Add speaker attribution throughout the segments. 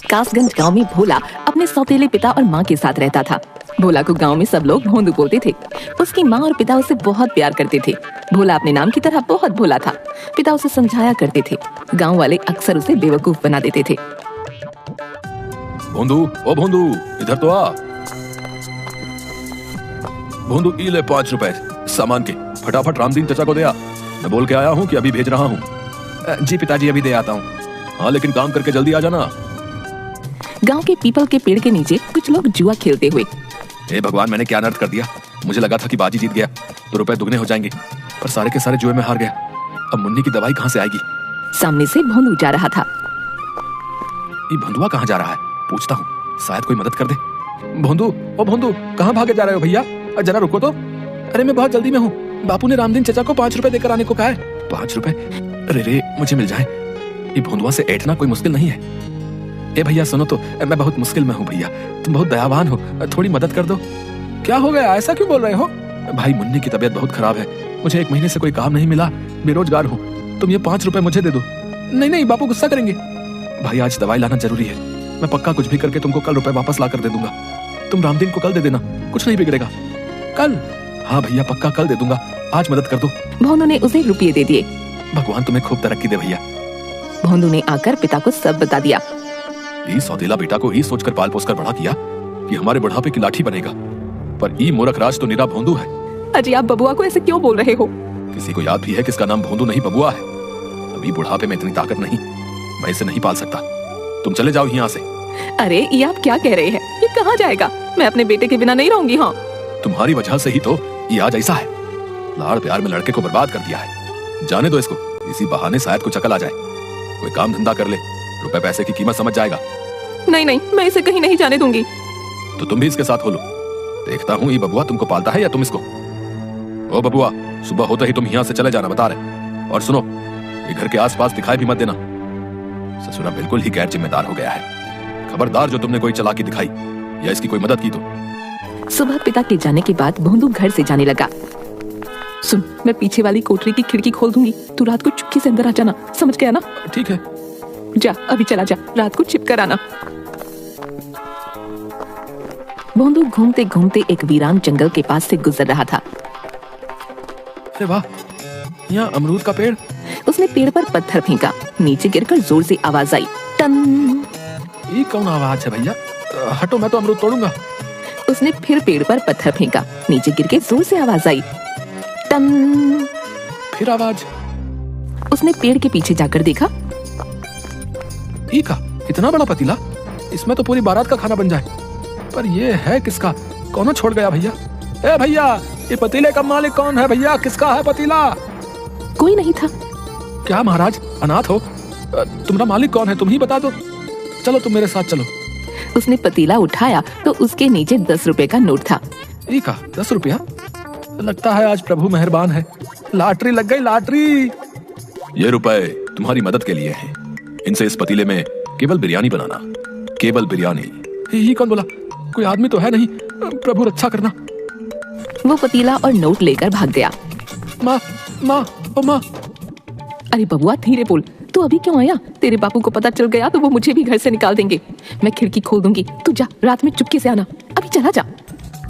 Speaker 1: कासगंज गांव में भोला अपने सौतेले पिता और माँ के साथ रहता था। भोला को गांव में सब लोग भोंदू बोलते थे। उसकी माँ और पिता उसे बहुत प्यार करते थे। भोला अपने नाम की तरह बहुत भोला था। पिता उसे समझाया करते थे। गांव वाले अक्सर उसे बेवकूफ बना देते थे।
Speaker 2: भोंदू, ओ भोंदू, इधर तो आ। भोंदू, ई ले 5 रुपए सामान के, फटाफट रामदीन चचा को दे आ। मैं बोल के आया हूँ कि अभी भेज रहा हूँ।
Speaker 3: जी पिताजी, अभी दे आता हूँ।
Speaker 2: हाँ, लेकिन काम करके जल्दी आ जाना।
Speaker 1: गांव के पीपल के पेड़ के नीचे कुछ लोग जुआ खेलते हुए।
Speaker 2: हे भगवान, मैंने क्या अनर्थ कर दिया। मुझे लगा था कि बाजी जीत गया तो रुपए दुगने हो जाएंगे, पर सारे के सारे जुए में हार गया। अब मुन्नी की दवाई कहाँ से आएगी?
Speaker 1: सामने से भोंदू जा रहा था।
Speaker 2: ये भोंदुआ कहाँ जा रहा है? पूछता हूँ, शायद कोई मदद कर दे। भोंदू, ओ भोंदू, कहाँ भागे जा रहे हो भैया? जरा रुको तो। अरे मैं बहुत जल्दी में हूँ। बापू ने रामदीन चचा को 5 रुपए देकर आने को कहा है। 5 रुपए? अरे रे, मुझे मिल जाए। ये भोंदुआ से ऐठना कोई मुश्किल नहीं है। ए भैया सुनो तो, मैं बहुत मुश्किल में हूँ भैया, तुम बहुत दयावान हो, थोड़ी मदद कर दो। क्या हो गया, ऐसा क्यों बोल रहे हो? भाई, मुन्नी की तबीयत बहुत खराब है। मुझे 1 महीने से कोई काम नहीं मिला, बेरोजगार हूँ। तुम ये 5 रुपए मुझे दे दो। नहीं नहीं, बापू गुस्सा करेंगे। भाई, आज दवाई लाना जरूरी है। मैं पक्का कुछ भी करके तुमको कल रुपए वापस ला कर दे दूंगा। तुम रामदीन को कल दे देना, कुछ नहीं बिगड़ेगा। कल? हाँ भैया, पक्का कल दे दूंगा। आज मदद कर दो।
Speaker 1: भोंदू ने उसे रुपये दे दिए।
Speaker 2: भगवान तुम्हें खूब तरक्की दे भैया।
Speaker 1: भोंदू ने आकर पिता को सब बता दिया।
Speaker 2: ई सौतेला बेटा को ही सोचकर पाल पोस कर बड़ा किया कि हमारे बुढ़ापे की लाठी बनेगा, पर ई मूर्ख राज तो निरा भोंदू है।
Speaker 1: अजी, आप बबुआ को ऐसे क्यों बोल रहे हो?
Speaker 2: किसी को याद भी है किसका नाम भोंदू नहीं बबुआ है। अभी बुढ़ापे में इतनी ताकत नहीं, मैं इसे नहीं पाल सकता। तुम चले जाओ यहाँ से।
Speaker 1: अरे ये आप क्या कह रहे हैं? ये कहाँ जाएगा? मैं अपने बेटे के बिना नहीं रहूंगी। हाँ,
Speaker 2: तुम्हारी वजह से ही तो ये आज ऐसा है। लाड़ प्यार में लड़के को बर्बाद कर दिया है। जाने दो इसको, इसी बहाने शायद कुछ अकल आ जाए। कोई काम धंधा कर ले, रुपए पैसे की कीमत समझ जाएगा।
Speaker 1: नहीं नहीं, मैं इसे कहीं नहीं जाने दूंगी।
Speaker 2: तो तुम भी इसके साथ हो लो। देखता हूँ ये बबुआ तुमको पालता है या तुम इसको। ओ बबुआ, सुबह होते ही तुम यहाँ से चले जाना, बता रहे। और सुनो, ये घर के आसपास दिखाई भी मत देना। ससुरा बिल्कुल ही गैर जिम्मेदार हो गया है। खबरदार जो तुमने कोई चालाकी दिखाई या इसकी कोई मदद की तो।
Speaker 1: सुबह पिता के जाने के बाद भोंदू घर से जाने लगा। सुन, मैं पीछे वाली कोठरी की खिड़की खोल दूंगी, तू रात को चुपके से अंदर आ जाना, समझ गया ना?
Speaker 2: ठीक है।
Speaker 1: जा, अभी चला जा, रात को छिप कर आना। भोंदू घूमते घूमते एक वीरान जंगल के पास से गुजर रहा था।
Speaker 2: अरे वाह, यहाँ अमरूद का पेड़।
Speaker 1: उसने पेड़ पर पत्थर फेंका, नीचे गिरकर जोर से आवाज आई, टन।
Speaker 2: ये कौन आवाज है भैया? हटो, मैं तो अमरूद तोड़ूंगा।
Speaker 1: उसने फिर पेड़ पर पत्थर फेंका, नीचे गिर के जोर से आवाज आई, टन।
Speaker 2: फिर आवाज।
Speaker 1: उसने पेड़ के पीछे जाकर देखा।
Speaker 2: ई का इतना बड़ा पतीला, इसमें तो पूरी बारात का खाना बन जाए। पर ये है किसका? कौन छोड़ गया भैया? ए भैया, ये पतीले का मालिक कौन है भैया? किसका है पतीला?
Speaker 1: कोई नहीं था।
Speaker 2: क्या महाराज, अनाथ हो? तुम्हारा मालिक कौन है, तुम ही बता दो। चलो, तुम मेरे साथ चलो।
Speaker 1: उसने पतीला उठाया तो उसके नीचे 10 रुपए का नोट था।
Speaker 2: ई का 10 रुपया? लगता है आज प्रभु मेहरबान है, लॉटरी लग गई, लॉटरी। ये रुपए तुम्हारी मदद के लिए हैं। इनसे इस पतीले में केवल बिरयानी बनाना, केवल बिरयानी। ही कौन बोला? कोई आदमी तो है नहीं, प्रभु रक्षा करना।
Speaker 1: वो पतीला और नोट लेकर भाग गया।
Speaker 2: माँ, माँ, ओ माँ।
Speaker 1: अरे बबुआ, धीरे बोल, तू अभी क्यों आया? तेरे बापू को पता चल गया तो वो मुझे भी घर से निकाल देंगे। मैं खिड़की खोल दूंगी, तू जा, रात में चुपके से आना। अभी चला जा।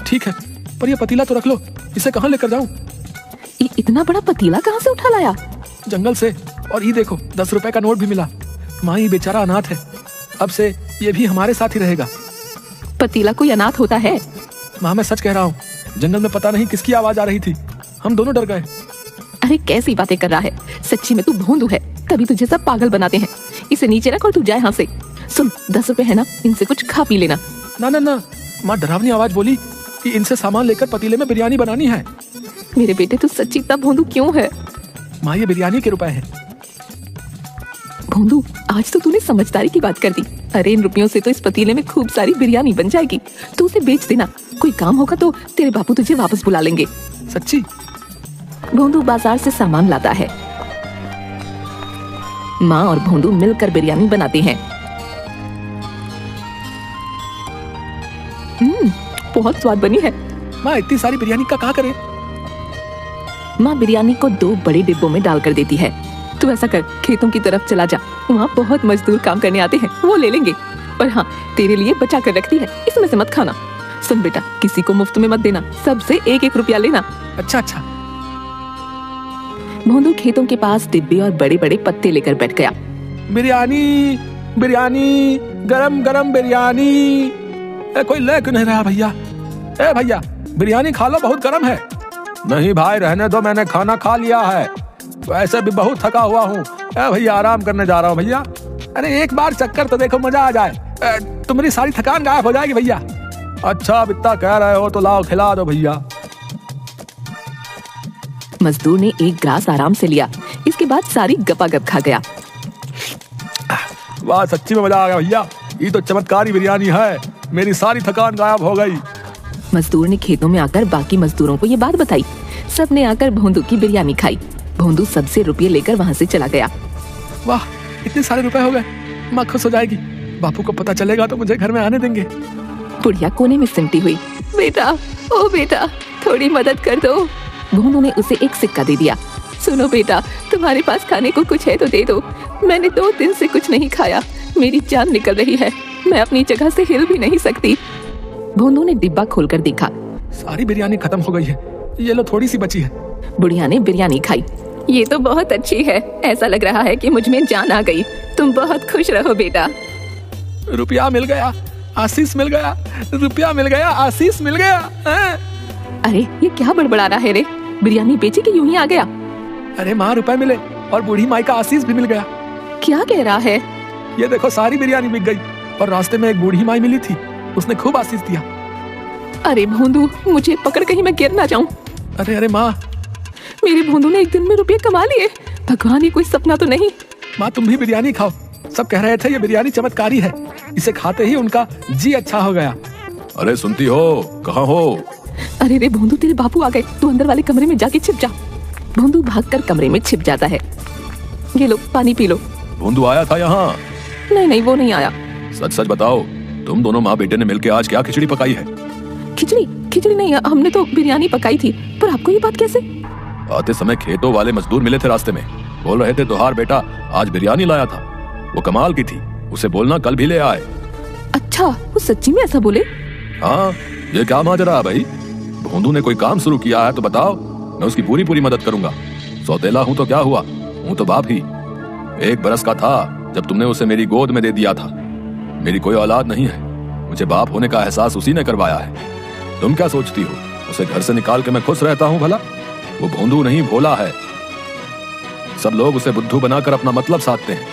Speaker 2: ठीक है, पर ये पतीला तो रख लो, इसे कहाँ लेकर जाऊँ?
Speaker 1: ये इतना बड़ा पतीला कहाँ से उठा लाया?
Speaker 2: जंगल से। और ये देखो, 10 रुपए का नोट भी मिला। माँ, ये बेचारा अनाथ है, अब से ये भी हमारे साथ ही रहेगा।
Speaker 1: पतीला कोई अनाथ होता है?
Speaker 2: माँ, मैं सच कह रहा हूँ, जंगल में पता नहीं किसकी आवाज आ रही थी, हम दोनों डर गए।
Speaker 1: अरे कैसी बातें कर रहा है? सच्ची में तू भोंदू है, तभी तुझे सब पागल बनाते हैं। इसे नीचे रख और तू जाए यहाँ से। सुन, 10 रुपए है ना, इनसे कुछ खा पी लेना।
Speaker 2: ना ना ना, माँ डरावनी आवाज बोली कि इनसे सामान लेकर पतीले में बिरयानी बनानी है।
Speaker 1: मेरे बेटे, तू सच्ची इतना भोंदू क्यों है?
Speaker 2: माँ, ये बिरयानी के रुपए हैं।
Speaker 1: भोंदू, आज तो तूने समझदारी की बात कर दी। अरे इन रुपयों से तो इस पतीले में खूब सारी बिरयानी बन जाएगी। तू उसे बेच देना, कोई काम होगा तो तेरे बापू तुझे वापस बुला लेंगे।
Speaker 2: सच्ची?
Speaker 1: भोंदू बाजार से सामान लाता है। माँ और भोंदू मिलकर बिरयानी बनाते हैं। बहुत स्वाद बनी है।
Speaker 2: माँ, इतनी सारी बिरयानी का क्या करें?
Speaker 1: माँ बिरयानी को 2 बड़े डिब्बों में डालकर देती है। तू ऐसा कर, खेतों की तरफ चला जा, वहाँ बहुत मजदूर काम करने आते हैं, वो ले लेंगे। पर हाँ, तेरे लिए बचा कर रखती है, इसमें से मत खाना। सुन बेटा, किसी को मुफ्त में मत देना, सबसे 1-1 रुपया लेना।
Speaker 2: अच्छा अच्छा।
Speaker 1: भोंदू खेतों के पास डिब्बे और बड़े बड़े पत्ते लेकर बैठ गया।
Speaker 2: बिरयानी, बिरयानी, गरम गरम बिरयानी। कोई ले क्यों नहीं रहा भैया? ए भैया, बिरयानी खा लो, बहुत गरम है। नहीं भाई, रहने दो, मैंने खाना खा लिया है। वैसे भी बहुत थका हुआ हूँ। भैया आराम करने जा रहा हूँ भैया। अरे एक बार चक्कर तो देखो, मजा आ जाए। तुम्हारी सारी थकान गायब हो जाएगी भैया। अच्छा, अब इतना कह रहे हो तो लाओ खिला दो भैया।
Speaker 1: मजदूर ने एक ग्लास आराम से लिया, इसके बाद सारी गपागप खा गया।
Speaker 2: वाह, सच्ची में मजा आ गया भैया, ये तो चमत्कारी बिरयानी है, मेरी सारी थकान गायब हो गई।
Speaker 1: मजदूर ने खेतों में आकर बाकी मजदूरों को ये बात बताई। सब ने आकर भोंदू की बिरयानी खाई। भोंदू सबसे रुपये लेकर वहाँ से चला गया।
Speaker 2: वाह, इतने सारे रुपए हो गए, माँ खुश हो जाएगी। बापू को पता चलेगा तो मुझे घर में आने देंगे।
Speaker 1: बुढ़िया कोने में सिमटी हुई, बेटा, ओ बेटा, थोड़ी मदद कर दो। भोंदू ने उसे एक सिक्का दे दिया। सुनो बेटा, तुम्हारे पास खाने को कुछ है तो दे दो। मैंने 2 दिन से कुछ नहीं खाया, मेरी जान निकल रही है, मैं अपनी जगह से हिल भी नहीं सकती। भोंदू ने डिब्बा खोलकर देखा,
Speaker 2: सारी बिरयानी खत्म हो गई है, ये लो थोड़ी सी बची है।
Speaker 1: बुढ़िया ने बिरयानी खाई। ये तो बहुत अच्छी है, ऐसा लग रहा है कि मुझ में जान आ गई। तुम बहुत खुश रहो बेटा।
Speaker 2: रुपया मिल गया, आशीष मिल गया, रुपया मिल गया, आशीष मिल गया।
Speaker 1: अरे ये क्या बड़बड़ा रहा है रे? बिरयानी बेची कि यूं ही आ गया?
Speaker 2: अरे माँ, रुपए मिले और बूढ़ी माई का आशीष भी मिल गया।
Speaker 1: क्या कह रहा है?
Speaker 2: ये देखो, सारी बिरयानी बिक गई और रास्ते में एक बूढ़ी माई मिली थी, उसने खूब आशीष दिया।
Speaker 1: अरे भोंदू, मुझे पकड़ कहीं मैं गिर ना जाऊं।
Speaker 2: अरे अरे माँ,
Speaker 1: मेरे भोंदू ने एक दिन में रुपये कमा लिए। भगवान, ये कोई सपना तो नहीं?
Speaker 2: माँ, तुम भी बिरयानी खाओ। सब कह रहे थे ये बिरयानी चमत्कारी है, इसे खाते ही उनका जी अच्छा हो गया। अरे सुनती हो, कहाँ हो?
Speaker 1: अरे रे भोंदू, तेरे बापू आ गए, तू अंदर वाले कमरे में जाके छिप जा। भोंदू भागकर कमरे में छिप जाता है। ये लो, पानी पी लो।
Speaker 2: भोंदू आया था यहाँ?
Speaker 1: नहीं नहीं, वो नहीं आया।
Speaker 2: सच सच बताओ, तुम दोनों माँ बेटे ने मिलकर आज क्या खिचड़ी पकाई है?
Speaker 1: खिचड़ी? खिचड़ी नहीं, हमने तो बिरयानी पकाई थी। पर आपको ये बात कैसे?
Speaker 2: आते समय खेतों वाले मजदूर मिले थे रास्ते में, बोल रहे थे तुहार बेटा आज बिरयानी लाया था, वो कमाल की थी, उसे बोलना कल भी ले आए।
Speaker 1: अच्छा, वो सच्ची में ऐसा बोले?
Speaker 2: हाँ, ये क्या माजरा है भाई? भोंदू ने कोई काम शुरू किया है तो बताओ, मैं उसकी पूरी पूरी मदद करूंगा। सौतेला हूँ तो क्या हुआ, हूँ तो बाप ही। 1 बरस का था जब तुमने उसे मेरी गोद में दे दिया था। मेरी कोई औलाद नहीं है, मुझे बाप होने का एहसास उसी ने करवाया है। तुम क्या सोचती हो, उसे घर से निकाल के मैं खुश रहता हूँ भला? वो भोंदू नहीं, भोला है। सब लोग उसे बुद्धू बनाकर अपना मतलब साधते हैं।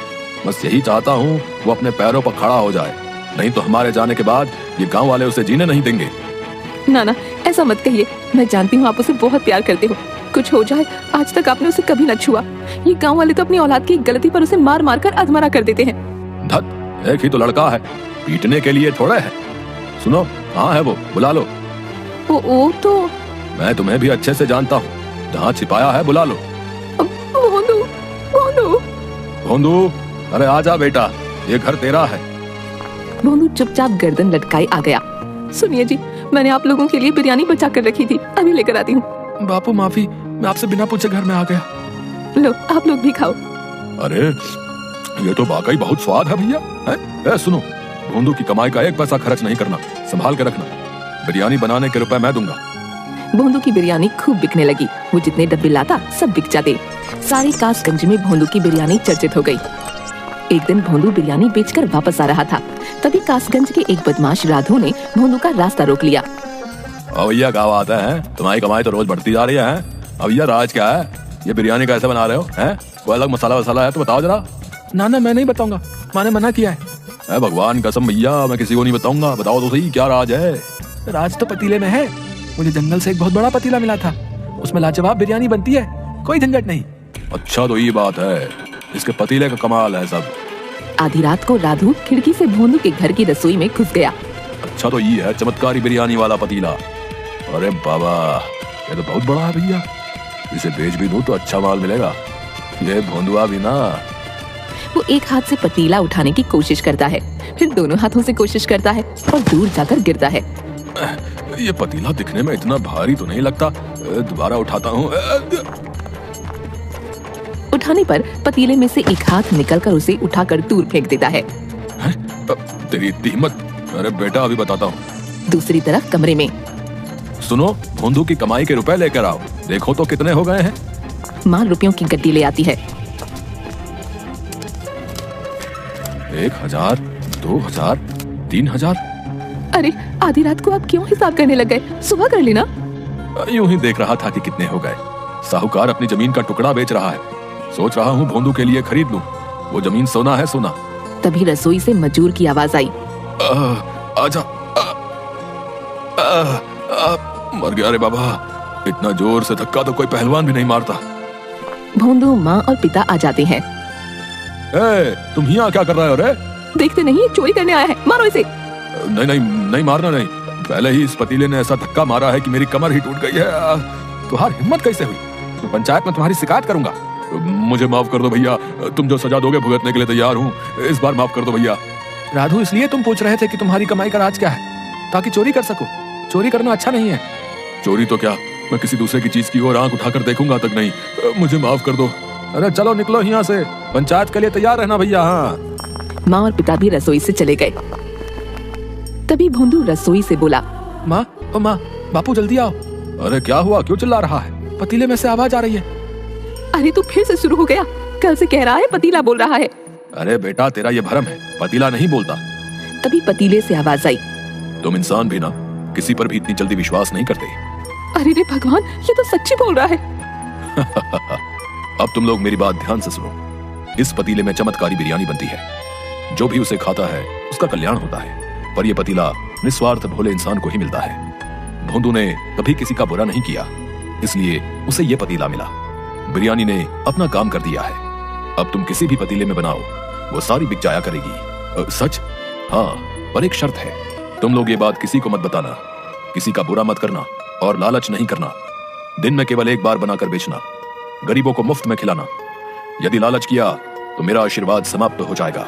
Speaker 2: बस यही चाहता हूँ वो अपने पैरों पर खड़ा हो जाए, नहीं तो हमारे जाने के बाद ये गांव वाले उसे जीने नहीं देंगे।
Speaker 1: ना ना, ऐसा मत कहिए, मैं जानती हूँ आप उसे बहुत प्यार करते हो। कुछ हो जाए, आज तक आपने उसे कभी न छुआ। ये गांव वाले तो अपनी औलाद की गलती पर उसे मार मार कर अधमरा कर देते हैं।
Speaker 2: धत, एक ही तो लड़का है, पीटने के लिए थोड़ा है। सुनो, कहाँ है वो, बुला लो।
Speaker 1: वो तो
Speaker 2: मैं तुम्हें भी अच्छे से जानता हूँ, जहाँ छिपाया है बुला लो।
Speaker 1: भोंदू, भोंदू,
Speaker 2: भोंदू, अरे आजा बेटा, ये घर तेरा है।
Speaker 1: भोंदू चुपचाप गर्दन लटकाए आ गया। सुनिए जी, मैंने आप लोगों के लिए बिरयानी बचा कर रखी थी, अभी लेकर आती हूँ।
Speaker 2: बापू माफी, मैं आपसे बिना पूछे घर में आ गया।
Speaker 1: लो, आप लोग भी खाओ।
Speaker 2: अरे ये तो वाकई बहुत स्वाद है भैया। है? सुनो, भोंदू की कमाई का 1 पैसा खर्च नहीं करना, संभाल के रखना। बिरयानी बनाने के रुपए मैं दूंगा।
Speaker 1: भोंदू की बिरयानी खूब बिकने लगी। वो जितने डब्बे लाता सब बिक जाते। सारे कासगंज में भोंदू की बिरयानी चर्चित हो गई। एक दिन भोंदू बिरयानी बेचकर वापस आ रहा था, तभी कासगंज के एक बदमाश राधो ने भोंदू का रास्ता रोक लिया।
Speaker 2: भैया क्या बात है? तुम्हारी कमाई तो रोज बढ़ती जा रही है। भैया राज क्या है? ये बिरयानी कैसे बना रहे हो? हैं? कोई अलग मसाला वसाला है तो बताओ जरा। ना ना, मैं नहीं बताऊंगा, माँ ने मना किया है। भगवान कसम भैया, मैं किसी को नहीं बताऊंगा, बताओ तो सही क्या राज है? राज तो पतीले में है। मुझे जंगल से एक बहुत बड़ा पतीला मिला था, उसमें लाजवाब बिरयानी बनती है, कोई झंझट नहीं। अच्छा तो ये बात है, इसके पतीले का कमाल है सब।
Speaker 1: आधी रात को राधू खिड़की से भोंदू के घर की रसोई में घुस गया।
Speaker 2: अच्छा तो ये है चमत्कारी बिरयानी वाला पतीला। अरे बाबा, ये तो बहुत बड़ा है भैया, इसे बेच भी दूं तो अच्छा माल मिलेगा। ये भोंदुआ भी ना।
Speaker 1: वो एक हाथ से पतीला उठाने की कोशिश करता है, फिर दोनों हाथों से कोशिश करता है और दूर जाकर गिरता है।
Speaker 2: ये पतीला दिखने में इतना भारी तो नहीं लगता, दोबारा उठाता हूँ।
Speaker 1: उठाने पर पतीले में से एक हाथ निकलकर उसे उठाकर दूर फेंक देता है।
Speaker 2: तेरी इतनी हिम्मत? अरे बेटा अभी बताता हूँ।
Speaker 1: दूसरी तरफ कमरे में
Speaker 2: सुनो, भोंदू की कमाई के रुपए लेकर आओ, देखो तो कितने हो गए हैं।
Speaker 1: माँ रुपयों की गड्डी ले आती है।
Speaker 2: 1000, 2000, 3000।
Speaker 1: अरे आधी रात को आप क्यों हिसाब करने लग गए? सुबह कर लेना।
Speaker 2: यूं ही देख रहा था कि कितने हो गए। साहूकार अपनी जमीन का टुकड़ा बेच रहा है, सोच रहा हूँ भोंदू के लिए खरीद लूं। वो जमीन सोना है, सोना।
Speaker 1: तभी रसोई से मजूर की आवाज आई।
Speaker 2: आजा। मर गया रे बाबा, इतना जोर से धक्का तो कोई पहलवान भी नहीं मारता।
Speaker 1: भोंदू, माँ और पिता आ जाते हैं।
Speaker 2: तुम यहाँ क्या कर रहे हो रे?
Speaker 1: देखते नहीं, चोरी करने आया है, मारो इसे।
Speaker 2: नहीं नहीं नहीं, मारना नहीं। पहले ही इस पतीले ने ऐसा धक्का मारा है कि मेरी कमर ही टूट गई है। तुम्हारी हिम्मत कैसे हुई? मैं पंचायत में तुम्हारी शिकायत करूंगा। मुझे माफ कर दो भैया, तुम जो सजा दोगे भुगतने के लिए तैयार हूँ। इस बार माफ कर दो भैया। राधू, इसलिए तुम पूछ रहे थे कि तुम्हारी कमाई का राज क्या है? ताकि चोरी कर सको। चोरी करना अच्छा नहीं है। चोरी तो क्या, मैं किसी दूसरे की चीज की ओर आंख उठाकर देखूंगा तक नहीं। मुझे माफ कर दो। अरे चलो निकलो यहाँ से, पंचायत के लिए तैयार रहना भैया। हाँ।
Speaker 1: माँ और पिता भी रसोई से चले गए। तभी भोंदू रसोई से बोला,
Speaker 2: माँ, ओ माँ, बापू जल्दी आओ। अरे क्या हुआ, क्यों चिल्ला रहा है? पतीले में से आवाज आ रही है।
Speaker 1: अरे तू फिर से शुरू हो गया, कल से कह रहा है पतीला बोल रहा है।
Speaker 2: अरे बेटा, तेरा ये भ्रम है, पतीला नहीं बोलता।
Speaker 1: तभी पतीले से आवाज आई,
Speaker 2: तुम इंसान भी ना किसी पर भी इतनी जल्दी विश्वास नहीं करते।
Speaker 1: अरे रे भगवान, ये तो सच्ची बोल रहा है।
Speaker 2: अब तुम लोग मेरी बात ध्यान से सुनो। इस पतीले में चमत्कारी बिरयानी बनती है। जो भी उसे खाता है उसका कल्याण होता है। पर यह पतीला निस्वार्थ भोले इंसान को ही मिलता है। भोंदू ने कभी किसी का बुरा नहीं किया, इसलिए उसे यह पतीला मिला। बिरयानी ने अपना काम कर दिया है। अब तुम किसी भी पतीले में बनाओ, वो सारी बिक जाया करेगी। सच? हाँ, पर एक शर्त है। तुम लोग ये बात किसी को मत बताना, किसी का बुरा मत करना और लालच नहीं करना। दिन में केवल एक बार बनाकर बेचना, गरीबों को मुफ्त में खिलाना। यदि लालच किया तो मेरा आशीर्वाद समाप्त हो जाएगा।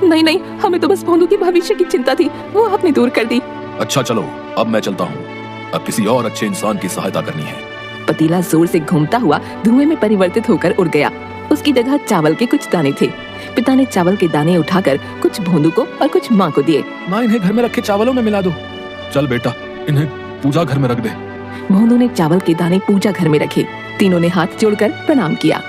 Speaker 1: नहीं नहीं, हमें तो बस भोंदू के भविष्य की चिंता थी, वो आपने दूर कर दी।
Speaker 2: अच्छा चलो, अब मैं चलता हूँ। अब किसी और अच्छे इंसान की सहायता करनी है।
Speaker 1: पतीला जोर से घूमता हुआ धुएं में परिवर्तित होकर उड़ गया। उसकी जगह चावल के कुछ दाने थे। पिता ने चावल के दाने उठाकर कुछ भोंदू को और कुछ माँ को दिए।
Speaker 2: माँ, इन्हें घर में रखे चावलों में मिला दो। चल बेटा, इन्हें पूजा घर में रख दे।
Speaker 1: भोंदू ने चावल के दाने पूजा घर में रखे। तीनों ने हाथ जोड़कर प्रणाम किया।